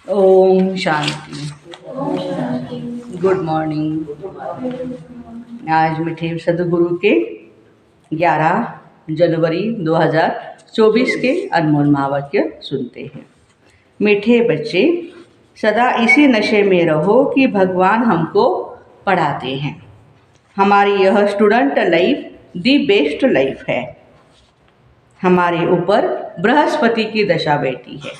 Om Shanti. Good morning. आज मीठे सदगुरु के 11 जनवरी 2024 के अनमोल महावाक्य सुनते हैं। मीठे बच्चे, सदा इसी नशे में रहो कि भगवान हमको पढ़ाते हैं। हमारी यह student life the best life है। हमारे ऊपर बृहस्पति की दशा बैठी है।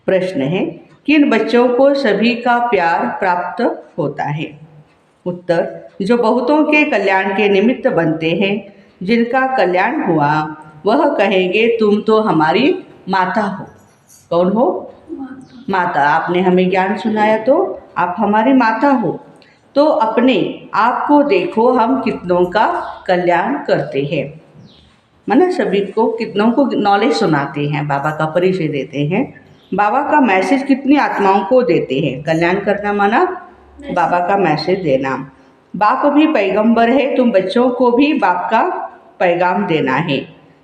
प्रश्न है, किन बच्चों को सभी का प्यार प्राप्त होता है? उत्तर, जो बहुतों के कल्याण के निमित्त बनते हैं। जिनका कल्याण हुआ वह कहेंगे तुम तो हमारी माता हो। कौन हो? माता। आपने हमें ज्ञान सुनाया तो आप हमारी माता हो। तो अपने आप को देखो, हम कितनों का कल्याण करते हैं। माना सभी को, कितनों को नॉलेज सुनाते हैं, बाबा का परिचय देते हैं। बाबा का मैसेज कितनी आत्माओं को देते हैं। कल्याण करना माना बाबा का मैसेज देना। बाप भी पैगंबर है, तुम बच्चों को भी बाप का पैगाम देना है।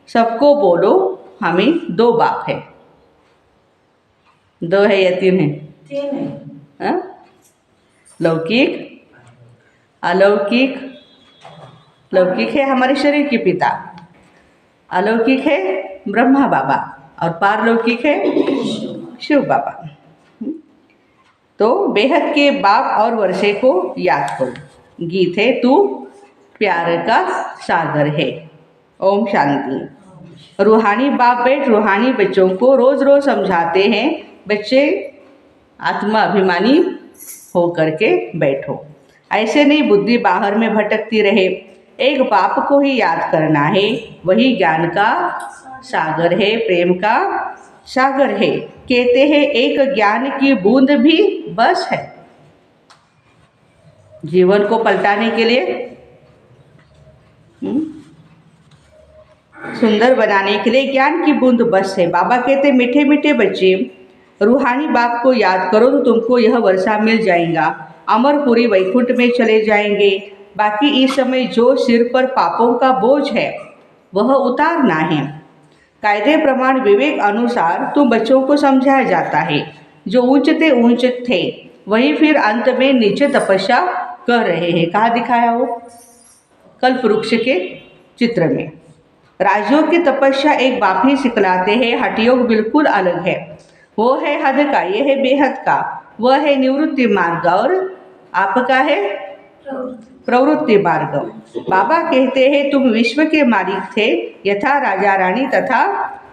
सबको बोलो हमें 2 बाप है। 2 है या 3 है? 3 है। हाँ? लौकिक, अलौकिक। लौकिक है हमारे शरीर के पिता, अलौकिक है ब्रह्मा बाबा, और पारलौकिक है शिव बाबा। तो बेहद के बाप और वर्षे को याद करो। गीत है तू प्यार का सागर है। ओम शांति। रूहानी बाप बैठ रूहानी बच्चों को रोज रोज समझाते हैं, बच्चे आत्मा अभिमानी हो करके बैठो। ऐसे नहीं बुद्धि बाहर में भटकती रहे। एक बाप को ही याद करना है, वही ज्ञान का सागर है, प्रेम का सागर है। कहते हैं एक ज्ञान की बूंद भी बस है। जीवन को पलटाने के लिए, सुंदर बनाने के लिए ज्ञान की बूंद बस है। बाबा कहते मीठे मीठे बच्चे, रूहानी बाप को याद करो तो तुमको यह वर्षा मिल जाएगा। अमरपुरी वैकुंठ में चले जाएंगे। बाकी इस समय जो सिर पर पापों का बोझ है वह उतारना है। कायदे प्रमाण विवेक अनुसार तुम बच्चों को समझाया जाता है। जो ऊंचते ऊंच थे वही फिर अंत में नीचे तपस्या कर रहे हैं। कहाँ दिखाया वो? कल्प वृक्ष के चित्र में। राजयोग की तपस्या एक बाप ही सिखलाते हैं। हठयोग बिल्कुल अलग है। वो है हद का, ये है बेहद का। वह है निवृत्ति मार्ग और आपका है प्रवृत्ति मार्ग। बाबा कहते हैं तुम विश्व के मालिक थे, यथा राजा रानी तथा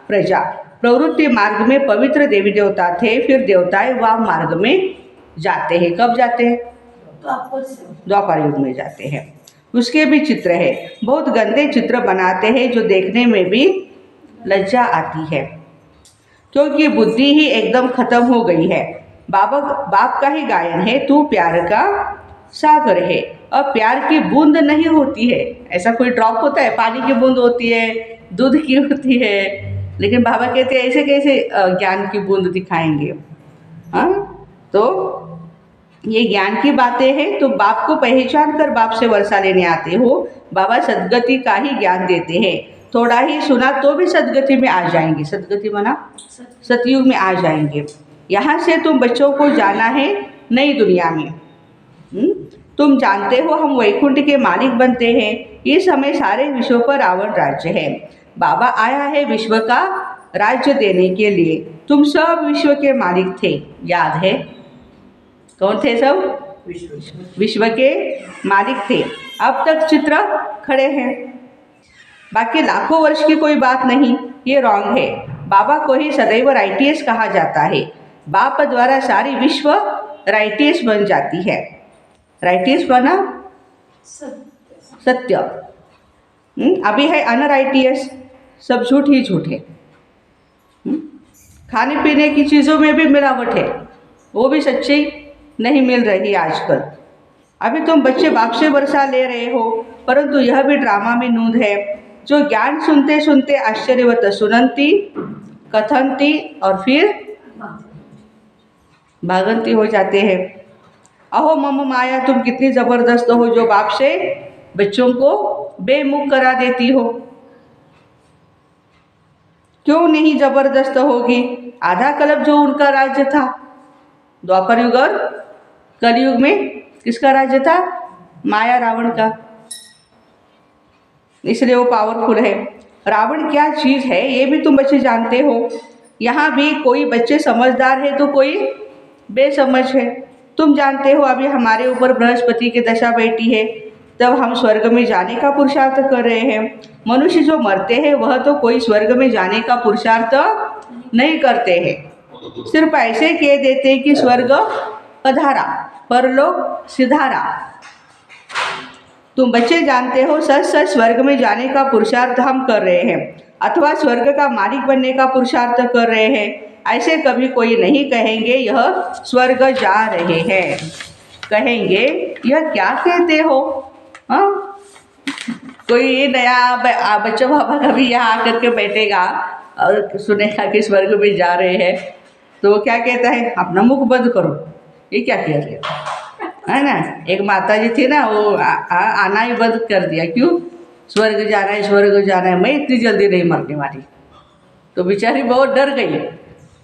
प्रजा। प्रवृत्ति मार्ग में पवित्र देवी देवता थे, फिर देवताएं वाम मार्ग में जाते हैं। कब जाते हैं? द्वापर युग में जाते हैं। उसके भी चित्र है। बहुत गंदे चित्र बनाते हैं जो देखने में भी लज्जा आती है, क्योंकि बुद्धि ही एकदम खत्म हो गई है। बाप का ही गायन है, तू प्यार का सागर है। और प्यार की बूंद नहीं होती है। ऐसा कोई ड्रॉप होता है? पानी की बूंद होती है, दूध की होती है, लेकिन बाबा कहते हैं ऐसे कैसे ज्ञान की बूंद दिखाएंगे? हाँ, तो ये ज्ञान की बातें हैं। तो बाप को पहचान कर बाप से वर्षा लेने आते हो। बाबा सदगति का ही ज्ञान देते हैं। थोड़ा ही सुना तो भी सदगति में आ जाएंगे। सदगति माना सतयुग में आ जाएंगे। यहाँ से तुम बच्चों को जाना है नई दुनिया में। तुम जानते हो हम वैकुंठ के मालिक बनते हैं। इस समय सारे विश्व पर रावण राज्य है। बाबा आया है विश्व का राज्य देने के लिए। तुम सब विश्व के मालिक थे, याद है? कौन थे सब? विश्व के मालिक थे। अब तक चित्र खड़े हैं। बाकी लाखों वर्ष की कोई बात नहीं, ये रॉन्ग है। बाबा को ही सदैव राइटियस कहा जाता है। बाप द्वारा सारी विश्व राइटियस बन जाती है। राइटियस बना सत्य। अभी है अनराइटियस, सब झूठ ही झूठ है। खाने पीने की चीज़ों में भी मिलावट है, वो भी सच्ची नहीं मिल रही आजकल। अभी तुम बच्चे बाप से वर्षा ले रहे हो, परंतु यह भी ड्रामा में नूंद है। जो ज्ञान सुनते सुनते आश्चर्यवत सुनंती कथनती और फिर भागंती हो जाते हैं। अहो मम माया, तुम कितनी ज़बरदस्त हो जो बाप से बच्चों को बेमुख करा देती हो। क्यों नहीं ज़बरदस्त होगी? आधा कल्प जो उनका राज्य था द्वापर युग और कलयुग में किसका राज्य था? माया रावण का, इसलिए वो पावरफुल है। रावण क्या चीज़ है ये भी तुम बच्चे जानते हो। यहाँ भी कोई बच्चे समझदार है तो कोई बेसमझ है। तुम जानते हो अभी हमारे ऊपर बृहस्पति की दशा बैठी है, तब हम स्वर्ग में जाने का पुरुषार्थ कर रहे हैं। मनुष्य जो मरते हैं वह तो कोई स्वर्ग में जाने का पुरुषार्थ नहीं करते हैं, सिर्फ ऐसे कह देते कि स्वर्ग पधारा, परलोक सिधारा। तुम बच्चे जानते हो सच सच स्वर्ग में जाने का पुरुषार्थ हम कर रहे हैं अथवा स्वर्ग का मालिक बनने का पुरुषार्थ कर रहे हैं। ऐसे कभी कोई नहीं कहेंगे यह स्वर्ग जा रहे हैं, कहेंगे यह क्या कहते हो। हाँ, कोई नया बच्चा बाबा कभी यहाँ आकर के बैठेगा और सुनेगा कि स्वर्ग में जा रहे हैं तो वो क्या कहता है, अपना मुख बंद करो, ये क्या कह रहे हो, है ना। एक माता जी थी ना, वो आना ही बंद कर दिया, क्यों? स्वर्ग जाना है, स्वर्ग जाना है, मैं इतनी जल्दी नहीं मरने वाली। तो बेचारी बहुत डर गई।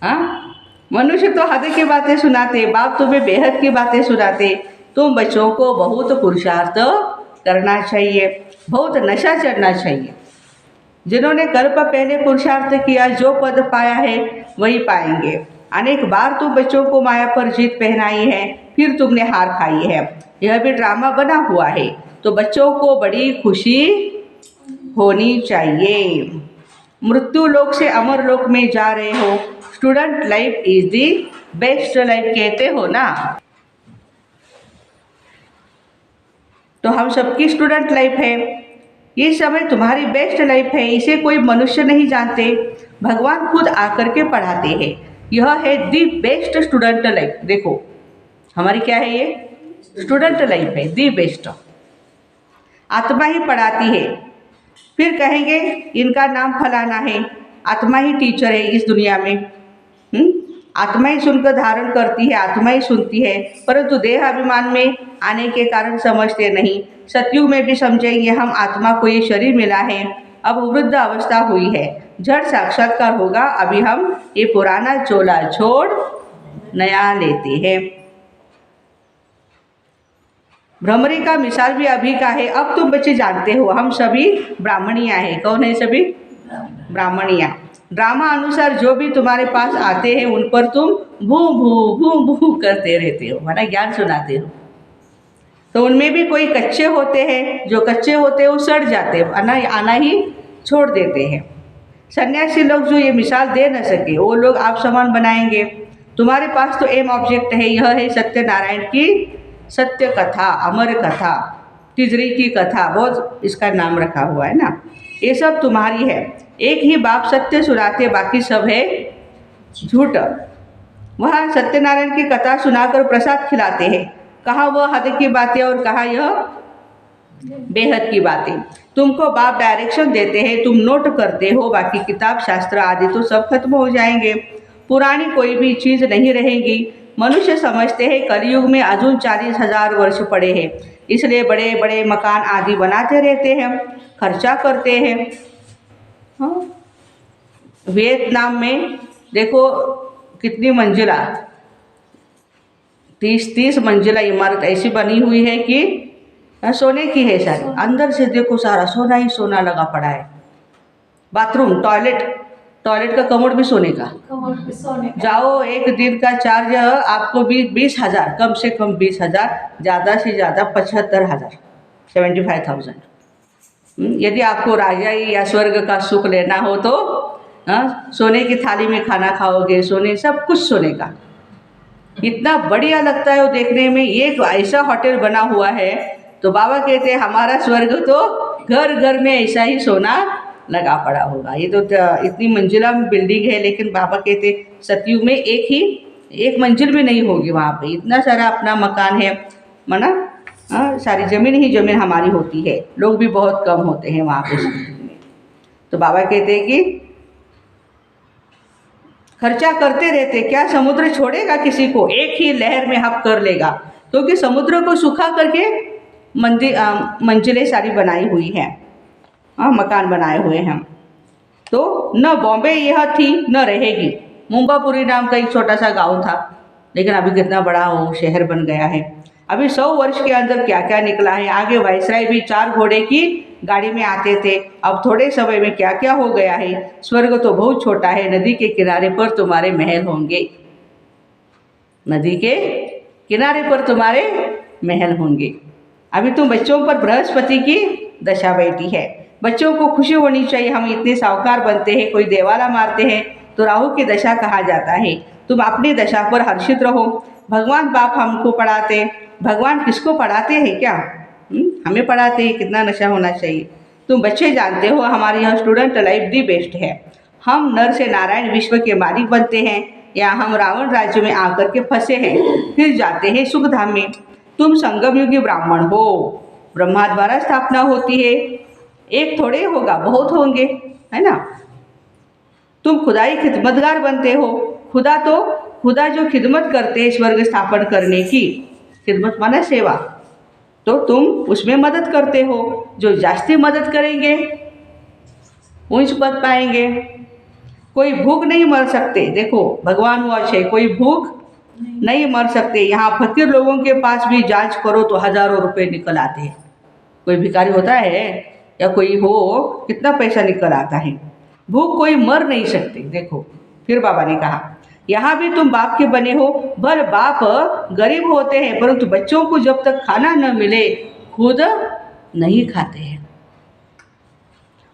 हाँ, मनुष्य तो हद की बातें सुनाते, बाप तुम्हें बेहद की बातें सुनाते। तुम बच्चों को बहुत पुरुषार्थ करना चाहिए, बहुत नशा चढ़ना चाहिए। जिन्होंने कल्प पहले पुरुषार्थ किया, जो पद पाया है वही पाएंगे। अनेक बार तुम बच्चों को माया पर जीत पहनाई है, फिर तुमने हार खाई है। यह भी ड्रामा बना हुआ है, तो बच्चों को बड़ी खुशी होनी चाहिए। मृत्यु लोक से अमर लोक में जा रहे हो, student life is the best life कहते हो ना। तो हम सबकी स्टूडेंट लाइफ है, ये समय तुम्हारी बेस्ट लाइफ है, इसे कोई मनुष्य नहीं जानते, भगवान खुद आकर के पढ़ाते हैं। यह है दी बेस्ट स्टूडेंट लाइफ। देखो हमारी क्या है, ये स्टूडेंट लाइफ है, दी बेस्ट। आत्मा ही पढ़ाती है, फिर कहेंगे इनका नाम फलाना है, आत्मा ही टीचर है इस दुनिया में। आत्मा ही सुनकर धारण करती है, आत्मा ही सुनती है, परंतु देह अभिमान में आने के कारण समझते नहीं। सतयुग में भी समझेंगे हम आत्मा को ये शरीर मिला है, अब वृद्ध अवस्था हुई है, जड़ साक्षात्कार होगा, अभी हम ये पुराना चोला छोड़ नया लेते हैं। भ्रमरी का मिसाल भी अभी का है। अब तुम बच्चे जानते हो हम सभी ब्राह्मणियाँ हैं। कौन है सभी? ब्राह्मणियाँ। ड्रामा अनुसार जो भी तुम्हारे पास आते हैं उन पर तुम भू भू करते रहते हो, माना ज्ञान सुनाते हो। तो उनमें भी कोई कच्चे होते हैं, जो कच्चे होते हैं वो सड़ जाते हैं, आना ही छोड़ देते हैं। सन्यासी लोग जो ये मिसाल दे न सके वो लोग आप समान बनाएंगे। तुम्हारे पास तो एम ऑब्जेक्ट है, यह है सत्यनारायण की सत्य कथा, अमर कथा, तिजरी की कथा, बहुत इसका नाम रखा हुआ है ना। ये सब तुम्हारी है। एक ही बाप सत्य सुनाते, बाकी सब है झूठ। वह सत्यनारायण की कथा सुनाकर प्रसाद खिलाते हैं, कहाँ वह हद की बातें और कहाँ यह बेहद की बातें। तुमको बाप डायरेक्शन देते हैं, तुम नोट करते हो, बाकी किताब शास्त्र आदि तो सब खत्म हो जाएंगे, पुरानी कोई भी चीज़ नहीं रहेगी। मनुष्य समझते हैं कलयुग में अजून 40,000 वर्ष पड़े हैं, इसलिए बड़े बड़े मकान आदि बनाते रहते हैं, खर्चा करते हैं। हाँ, वियतनाम में देखो कितनी मंजिला, 30 मंजिला इमारत ऐसी बनी हुई है कि सोने की है सारी, अंदर से देखो सारा सोना ही सोना लगा पड़ा है। बाथरूम, टॉयलेट का कमोड भी सोने का। जाओ, एक दिन का चार्ज आपको 20,000, कम से कम 20,000, ज़्यादा से ज़्यादा 75,000, 75,000। यदि आपको राजाई या स्वर्ग का सुख लेना हो तो सोने की थाली में खाना खाओगे, सोने, सब कुछ सोने का। इतना बढ़िया लगता है वो देखने में। एक ऐसा होटल बना हुआ है, तो बाबा कहते हैं हमारा स्वर्ग तो घर घर में ऐसा ही सोना लगा पड़ा होगा। ये तो इतनी मंजिला बिल्डिंग है, लेकिन बाबा कहते सतयुग में एक मंजिल भी नहीं होगी वहाँ पे, इतना सारा अपना मकान है, माना सारी ज़मीन ही ज़मीन हमारी होती है, लोग भी बहुत कम होते हैं वहाँ पे में। तो बाबा कहते हैं कि खर्चा करते रहते, क्या समुद्र छोड़ेगा किसी को? एक ही लहर में हप कर लेगा, क्योंकि समुद्र को सूखा करके मंजिलें सारी बनाई हुई हैं, मकान बनाए हुए हैं। तो न बॉम्बे यह थी न रहेगी। मुंबापुरी नाम का एक छोटा सा गांव था, लेकिन अभी कितना बड़ा वो शहर बन गया है। अभी 100 वर्ष के अंदर क्या क्या निकला है। आगे वायसराय भी 4 घोड़े की गाड़ी में आते थे, अब थोड़े समय में क्या क्या हो गया है। स्वर्ग तो बहुत छोटा है, नदी के किनारे पर तुम्हारे महल होंगे, नदी के किनारे पर तुम्हारे महल होंगे। अभी तुम बच्चों पर बृहस्पति की दशा बैठी है, बच्चों को खुशी होनी चाहिए। हम इतने साहूकार बनते हैं, कोई देवाला मारते हैं तो राहु की दशा कहा जाता है। तुम अपनी दशा पर हर्षित रहो। भगवान बाप हमको पढ़ाते, भगवान किसको पढ़ाते हैं क्या? हमें पढ़ाते हैं कितना नशा होना चाहिए। तुम बच्चे जानते हो हमारे यहाँ स्टूडेंट लाइफ दी बेस्ट है। हम नर से नारायण विश्व के मालिक बनते हैं, या हम रावण राज्य में आकर के फंसे हैं, फिर जाते हैं सुख धाम में। तुम संगम युगी ब्राह्मण हो, ब्रह्मा द्वारा स्थापना होती है, एक थोड़े होगा बहुत होंगे, है ना। तुम खुदाई खिदमतगार बनते हो। खुदा जो खिदमत करते हैं स्वर्ग स्थापन करने की, खिदमत माना सेवा, तो तुम उसमें मदद करते हो। जो जास्ती मदद करेंगे ऊंच पद पाएंगे। कोई भूख नहीं मर सकते, देखो भगवान हुआ अच्छे, कोई भूख नहीं मर सकते। यहाँ फकीर लोगों के पास भी जांच करो तो हजारों रुपए निकल आते हैं। कोई भिखारी होता है या कोई हो, कितना पैसा निकल आता है। भूख कोई मर नहीं सकते। देखो फिर बाबा ने कहा यहाँ भी तुम बाप के बने हो। भले बाप गरीब होते हैं, परंतु बच्चों को जब तक खाना न मिले खुद नहीं खाते हैं,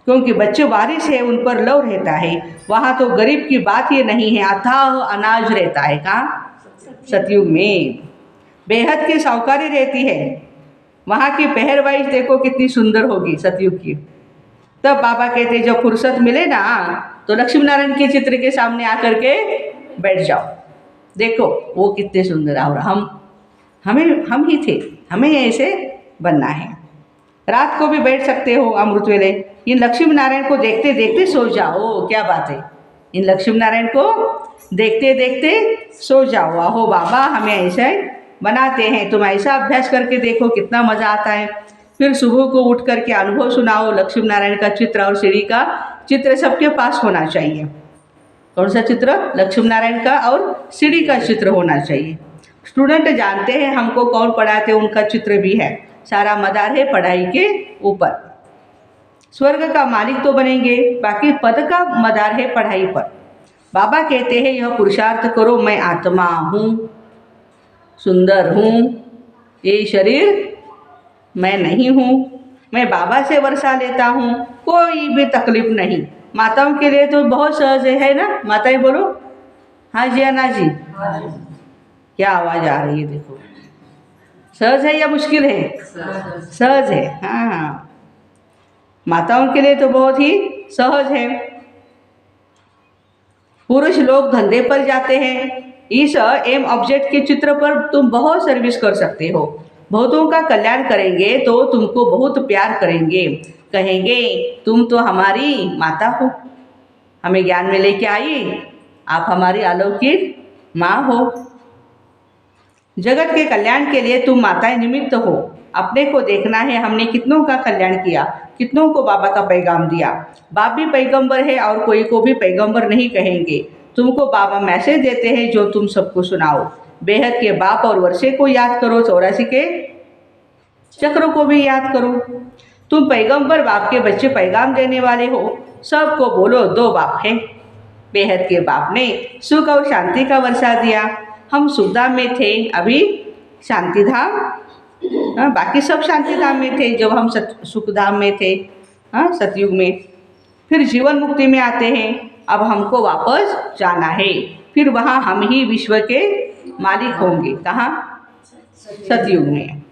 क्योंकि बच्चे वारिस है, उन पर लव रहता है। वहाँ तो गरीब की बात ये नहीं है, अथाह अनाज रहता है। कहाँ? सतयुग में बेहद की साहूकारी रहती है। वहाँ की पहरवाइश देखो कितनी सुंदर होगी सतयुग की। तब बाबा कहते जब फुर्सत मिले ना तो लक्ष्मी नारायण के चित्र के सामने आकर के बैठ जाओ, देखो वो कितने सुंदर। और हम ही थे, हमें ऐसे बनना है। रात को भी बैठ सकते हो अमृत वेले, इन लक्ष्मी नारायण को देखते देखते सो जाओ। क्या बात है, इन लक्ष्मी नारायण को देखते देखते सो जाओ। आहो बाबा हमें ऐसा बनाते हैं, तुम ऐसा अभ्यास करके देखो कितना मज़ा आता है। फिर सुबह को उठ करके अनुभव सुनाओ। लक्ष्मी नारायण का चित्र और सीढ़ी का चित्र सबके पास होना चाहिए। कौन सा चित्र? लक्ष्मी नारायण का और सीढ़ी का चित्र होना चाहिए। स्टूडेंट जानते हैं हमको कौन पढ़ाते, उनका चित्र भी है। सारा मदार है पढ़ाई के ऊपर। स्वर्ग का मालिक तो बनेंगे, बाकी पद का मदार है पढ़ाई पर। बाबा कहते हैं यह पुरुषार्थ करो, मैं आत्मा हूँ, सुंदर हूँ, ये शरीर मैं नहीं हूँ, मैं बाबा से वर्षा लेता हूँ, कोई भी तकलीफ नहीं। माताओं के लिए तो बहुत सहज है ना, माताएं बोलो हाँ जी या ना जी। क्या आवाज़ आ रही है देखो, सहज है या मुश्किल है? सहज है। हाँ, माताओं के लिए तो बहुत ही सहज है। पुरुष लोग धंधे पर जाते हैं, इस एम ऑब्जेक्ट के चित्र पर तुम बहुत सर्विस कर सकते हो। बहुतों का कल्याण करेंगे तो तुमको बहुत प्यार करेंगे, कहेंगे तुम तो हमारी माता हो, हमें ज्ञान में लेके आई, आप हमारी अलौकिक माँ हो। जगत के कल्याण के लिए तुम माताएं निमित्त हो। अपने को देखना है, हमने कितनों का कल्याण किया, कितनों को बाबा का पैगाम दिया। बाप भी पैगंबर है और कोई को भी पैगंबर नहीं कहेंगे। तुमको बाबा मैसेज देते हैं जो तुम सबको सुनाओ। बेहद के बाप और वर्षे को याद करो, 84 के चक्र को भी याद करो। तुम पैगंबर बाप के बच्चे पैगाम देने वाले हो। सबको बोलो दो बाप है। बेहद के बाप ने सुख और शांति का वर्षा दिया। हम सुखधाम में थे, अभी शांतिधाम, बाकी सब शांतिधाम में थे जब हम सुखधाम में थे, सतयुग में। फिर जीवन मुक्ति में आते हैं, अब हमको वापस जाना है। फिर वहाँ हम ही विश्व के मालिक होंगे। कहाँ? सतयुग में।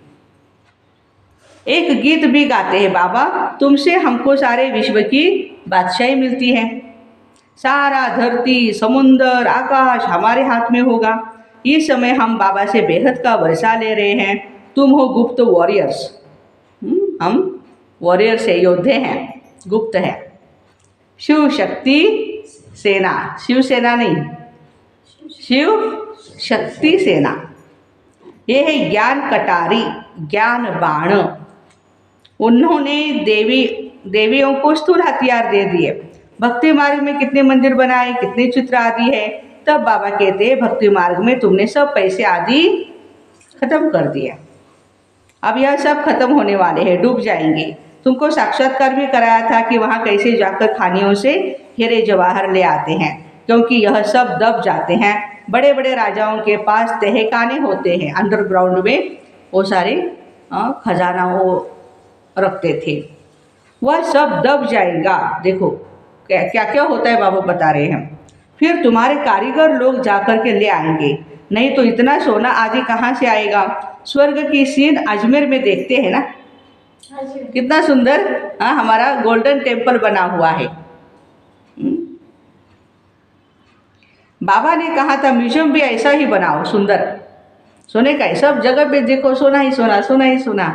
एक गीत भी गाते हैं बाबा, तुमसे हमको सारे विश्व की बादशाही मिलती है। सारा धरती समुंदर आकाश हमारे हाथ में होगा। इस समय हम बाबा से बेहद का वर्षा ले रहे हैं। तुम हो गुप्त वॉरियर्स, हम वॉरियर्स है, योद्धे हैं, गुप्त है। शिव शक्ति सेना, शिव सेना नहीं, शिव शक्ति सेना। ये है ज्ञान कटारी, ज्ञान बाण। उन्होंने देवियों को स्थूल हथियार दे दिए। भक्ति मार्ग में कितने मंदिर बनाए, कितने चित्र आदि है, तब बाबा कहते हैं भक्ति मार्ग में तुमने सब पैसे आदि खत्म कर दिया, अब यह सब खत्म होने वाले हैं, डूब जाएंगे। तुमको साक्षात्कार भी कराया था कि वहाँ कैसे जाकर खानियों से हीरे जवाहर ले आते हैं, क्योंकि यह सब दब जाते हैं। बड़े बड़े राजाओं के पास तहखाने होते हैं, अंडरग्राउंड में वो सारे खजाना वो रखते थे, वह सब दब जाएगा। देखो क्या क्या क्या होता है बाबा बता रहे हैं। फिर तुम्हारे कारीगर लोग जाकर के ले आएंगे, नहीं तो इतना सोना आदि कहाँ से आएगा। स्वर्ग की सीन अजमेर में देखते हैं ना, कितना सुंदर हमारा गोल्डन टेम्पल बना हुआ है। बाबा ने कहा था म्यूजियम भी ऐसा ही बनाओ, सुंदर सोने का है, सब जगह पे देखो सोना ही सोना, सोना ही सोना,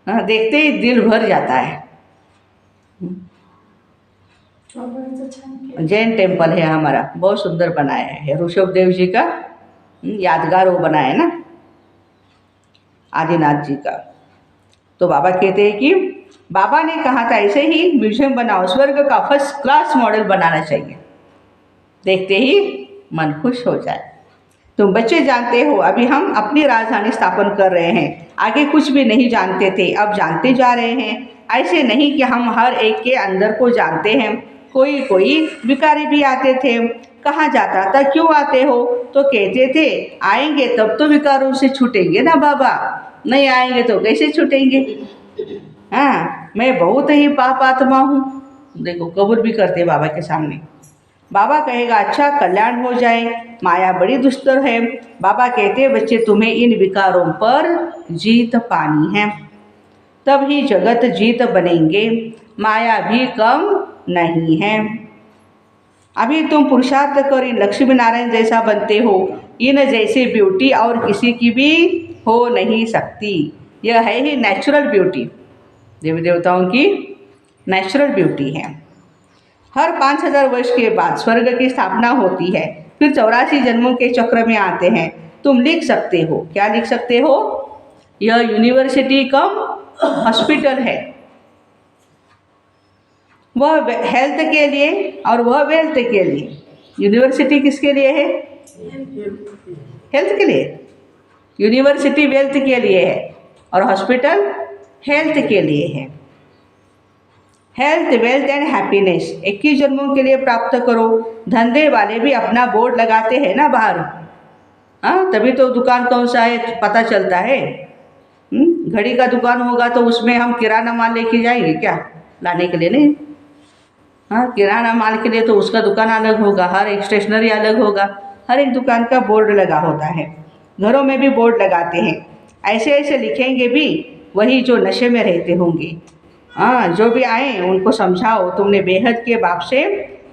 देखते ही दिल भर जाता है। जैन टेम्पल है हमारा, बहुत सुंदर बनाया है, ऋषभ देव जी का यादगार वो बनाया है ना, आदिनाथ जी का। तो बाबा कहते हैं कि बाबा ने कहा था ऐसे ही म्यूजियम बनाओ, स्वर्ग का फर्स्ट क्लास मॉडल बनाना चाहिए, देखते ही मन खुश हो जाए। तुम बच्चे जानते हो अभी हम अपनी राजधानी स्थापन कर रहे हैं, आगे कुछ भी नहीं जानते थे, अब जानते जा रहे हैं। ऐसे नहीं कि हम हर एक के अंदर को जानते हैं, कोई कोई भिखारी भी आते थे, कहाँ जाता था, क्यों आते हो, तो कहते थे आएंगे तब तो विकारों से छूटेंगे ना बाबा, नहीं आएंगे तो कैसे छूटेंगे। हाँ, मैं बहुत ही पाप आत्मा हूँ, देखो कबूल भी करते बाबा के सामने। बाबा कहेगा अच्छा कल्याण हो जाए, माया बड़ी दुस्तर है। बाबा कहते बच्चे तुम्हें इन विकारों पर जीत पानी है, तब ही जगत जीत बनेंगे, माया भी कम नहीं है। अभी तुम पुरुषार्थ कर इन लक्ष्मी नारायण जैसा बनते हो, इन जैसे ब्यूटी और किसी की भी हो नहीं सकती। यह है ही नेचुरल ब्यूटी, देवी देवताओं की नेचुरल ब्यूटी है। हर 5000 वर्ष के बाद स्वर्ग की स्थापना होती है, फिर 84 जन्मों के चक्र में आते हैं। तुम लिख सकते हो, क्या लिख सकते हो, यह यूनिवर्सिटी कम हॉस्पिटल है, वह हेल्थ के लिए और वह वेल्थ के लिए। यूनिवर्सिटी किसके लिए है, हेल्थ के लिए, यूनिवर्सिटी वेल्थ के लिए है और हॉस्पिटल हेल्थ के लिए है। हेल्थ वेल्थ एंड हैप्पीनेस 21 जन्मों के लिए प्राप्त करो। धंधे वाले भी अपना बोर्ड लगाते हैं ना बाहर, हाँ तभी तो दुकान कौन सा है पता चलता है। घड़ी का दुकान होगा तो उसमें हम किराना माल लेके जाएंगे क्या, लाने के लिए नहीं। हाँ, किराना माल के लिए तो उसका दुकान अलग होगा, हर एक स्टेशनरी अलग होगा, हर एक दुकान का बोर्ड लगा होता है। घरों में भी बोर्ड लगाते हैं, ऐसे ऐसे लिखेंगे भी वही जो नशे में रहते होंगे। हाँ, जो भी आए उनको समझाओ तुमने बेहद के बाप से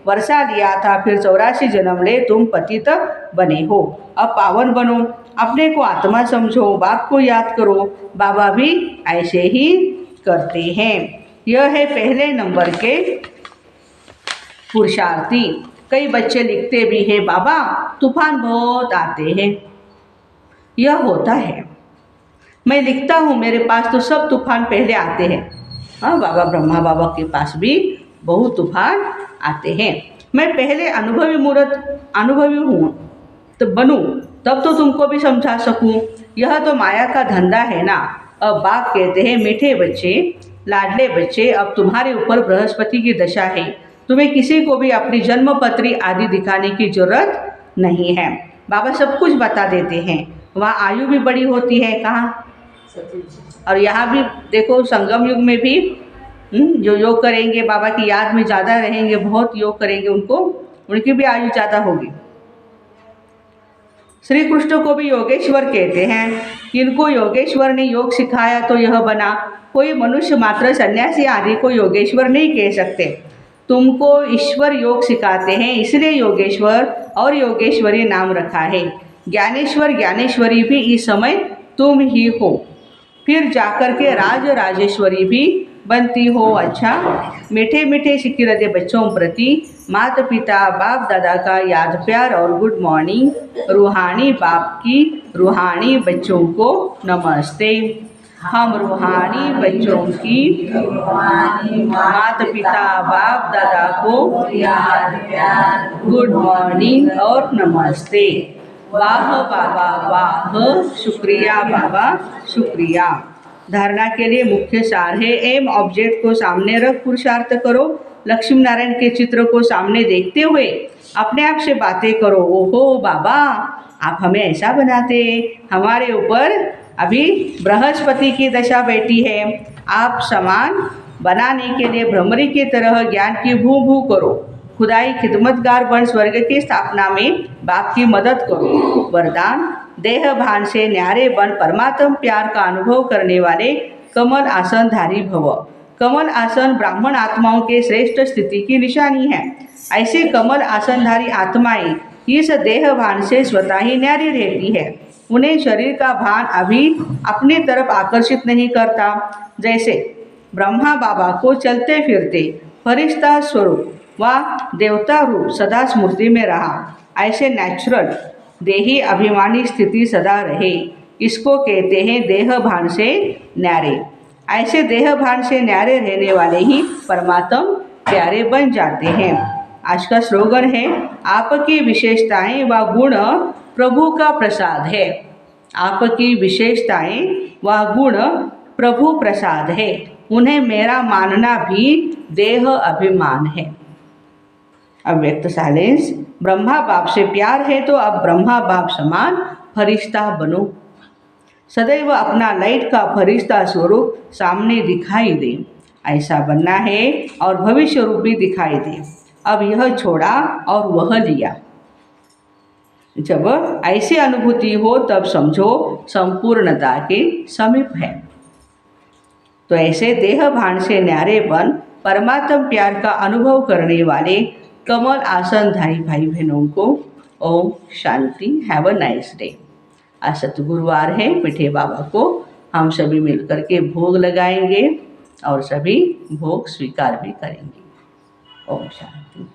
वर्षा लिया था, फिर 84 जन्म ले तुम पतित बने हो, अब पावन बनो, अपने को आत्मा समझो, बाप को याद करो। बाबा भी ऐसे ही करते हैं। यह है पहले नंबर के पुरुषार्थी। कई बच्चे लिखते भी हैं बाबा तूफान बहुत आते हैं, यह होता है, मैं लिखता हूँ मेरे पास तो सब तूफान पहले आते हैं। हाँ, बाबा ब्रह्मा बाबा के पास भी बहुत तूफान आते हैं। मैं पहले अनुभवी हूँ तो बनूँ तब तो तुमको भी समझा सकूँ, यह तो माया का धंधा है ना। अब बाप कहते हैं मीठे बच्चे, लाडले बच्चे, अब तुम्हारे ऊपर बृहस्पति की दशा है, तुम्हें किसी को भी अपनी जन्म पत्री आदि दिखाने की जरूरत नहीं है। बाबा सब कुछ बता देते हैं, वहाँ आयु भी बड़ी होती है कहाँ, और यहाँ भी देखो संगम युग में भी जो योग करेंगे बाबा की याद में ज़्यादा रहेंगे, बहुत योग करेंगे, उनकी भी आयु ज़्यादा होगी। श्री कृष्ण को भी योगेश्वर कहते हैं, इनको योगेश्वर ने योग सिखाया तो यह बना। कोई मनुष्य मात्र सन्यासी आदि को योगेश्वर नहीं कह सकते, तुमको ईश्वर योग सिखाते हैं, इसलिए योगेश्वर और योगेश्वरी नाम रखा है। ज्ञानेश्वर ज्ञानेश्वरी भी इस समय तुम ही हो, फिर जाकर के राज राजेश्वरी भी बनती हो। अच्छा, मीठे मीठे सिकिरते बच्चों प्रति माता पिता बाप दादा का याद प्यार और गुड मॉर्निंग। रूहानी बाप की रूहानी बच्चों को नमस्ते। हम रूहानी बच्चों की माता पिता बाप दादा को गुड मॉर्निंग और नमस्ते। वाह बाबा वाह, शुक्रिया बाबा शुक्रिया। धारणा के लिए मुख्य सार है, एम ऑब्जेक्ट को सामने रख पुरुषार्थ करो। लक्ष्मी नारायण के चित्र को सामने देखते हुए अपने आप से बातें करो। ओहो बाबा, आप हमें ऐसा बनाते, हमारे ऊपर अभी बृहस्पति की दशा बैठी है। आप समान बनाने के लिए भ्रमरी की तरह ज्ञान की भू भू करो। खुदाई खिदमतगार बन स्वर्ग की स्थापना में बाप की मदद करो। वरदान, देह भान से न्यारे बन परमात्म प्यार का अनुभव करने वाले कमल आसनधारी भव। कमल आसन ब्राह्मण आत्माओं के श्रेष्ठ स्थिति की निशानी है। ऐसे कमल आसनधारी आत्माएं इस देह भान से स्वतः ही न्यारी रहती है। उन्हें शरीर का भान अभी अपनी तरफ आकर्षित नहीं करता। जैसे ब्रह्मा बाबा को चलते फिरते फरिश्ता स्वरूप व देवता रूप सदा स्मृति में रहा, ऐसे नेचुरल देही अभिमानी स्थिति सदा रहे। इसको कहते हैं देह भान से न्यारे। ऐसे देह भान से न्यारे रहने वाले ही परमात्म प्यारे बन जाते हैं। आज का स्लोगन है, आपकी विशेषताएं व गुण प्रभु का प्रसाद है। आपकी विशेषताएं व गुण प्रभु प्रसाद है, उन्हें मेरा मानना भी देह अभिमान है। अव्यक्त साइलेंस। ब्रह्मा बाप से प्यार है तो अब ब्रह्मा बाप समान फरिश्ता बनो। सदैव अपना लाइट का फरिश्ता स्वरूप सामने दिखाई दे, ऐसा बनना है और भविष्य रूप भी दिखाई दे। अब यह छोड़ा और वह लिया। जब ऐसी अनुभूति हो तब समझो संपूर्णता के समीप है। तो ऐसे देह भान से न्यारे बन परमात्म प्यार का अनुभव करने वाले कमल आसनधारी भाई बहनों को ओम शांति। Have a nice day. आज सतगुरुवार है। मीठे बाबा को हम सभी मिलकर के भोग लगाएंगे और सभी भोग स्वीकार भी करेंगे। ओम शांति।